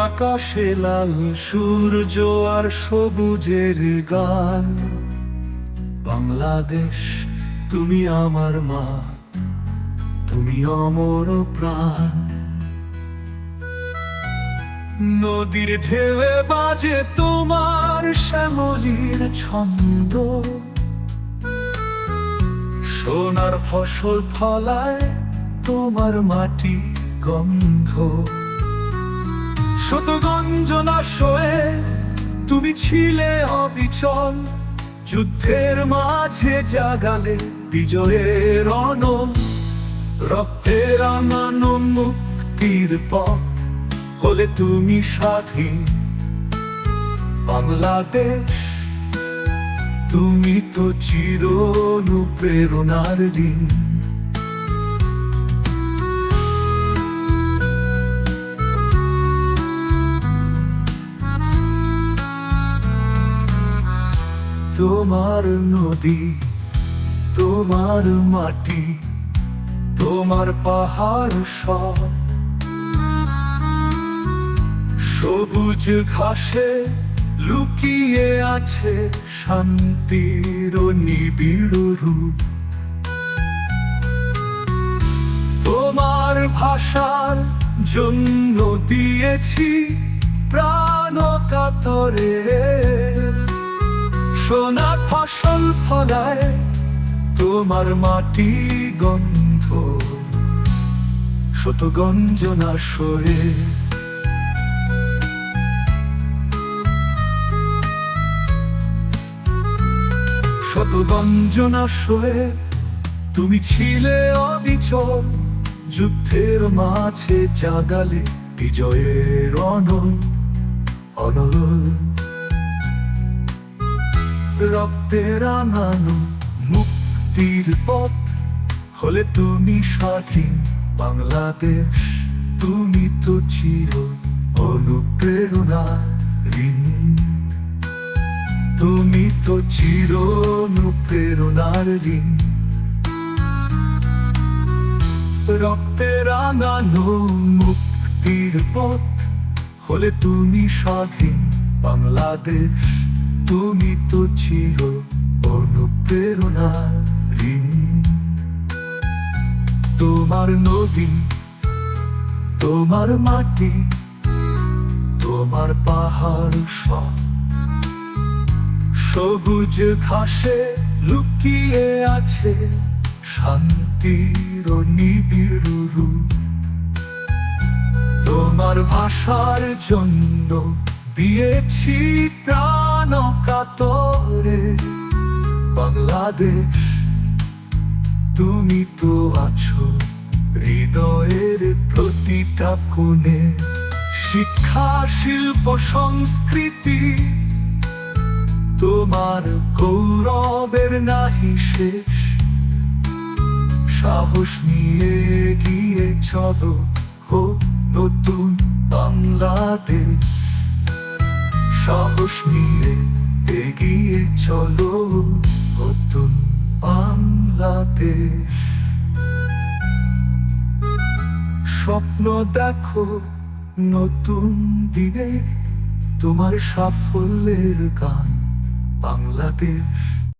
আকাশে লাল সূর্য আর সবুজের গান। বাংলাদেশ তুমি আমার মা, তুমি অমর প্রাণ। নদীর ঢেউয়ে বাজে তোমার শ্যামলীর ছন্দ, সোনার ফসল ফলায় তোমার মাটি গন্ধ। শত গঞ্জনা সয়ে তুমি ছিলে অবিচল, যুদ্ধের মাঝে জাগালে বিজয়ের অনল। রক্তে রাঙানো মুক্তির পথ হলে তুমি স্বাধীন বাংলাদেশ, তুমি তো চির অনুপ্রেরণার ঋণ। তোমার নদী, তোমার মাটি, তোমার পাহাড় সব সবুজ ঘাসে লুকিয়ে আছে শান্তির নিবিড় রূপ। তোমার ভাষার জন্য দিয়েছি প্রাণ কাতরে, সোনা ফসল ফলায় তোমার মাটি গন্ধ। শত গঞ্জনা সয়ে শত গঞ্জনা সয়ে তুমি ছিলে অবিচল, যুদ্ধের মাঝে জাগালে বিজয়ের অনল অনল। রক্তে রাঙানো মুক্তির পথ হলে তুমি স্বাধীন বাংলাদেশ, তুমি তো চির অনুপ্রেরণার ঋণ। তুমি তো চির অনুপ্রেরণার ঋণ। রক্তে রাঙানো মুক্তির পথ হলে তুমি স্বাধীন বাংলাদেশ, তুমি তো চির অনুপ্রেরণার ঋণ। তোমার নদী, তোমার মাটি, তোমার পাহাড় সব সবুজ ঘাসে লুকিয়ে আছে শান্তির নিবিড় রূপ। তোমার ভাষার জন্য দিয়েছি প্রাণ কাতরে, বাংলাদেশ তুমি তো আছো হৃদয়ের প্রতিটা কোণে। শিক্ষা শিল্প সংস্কৃতি তোমার গৌরবের নাহি শেষ। সাহস নিয়ে এগিয়ে চলো, হোক নতুন বাংলাদেশ। সাহস নিয়ে এগিয়ে চলো, নতুন বাংলাদেশ। স্বপ্ন দেখো নতুন দিনে, তোমার সাফল্যের গান বাংলাদেশ।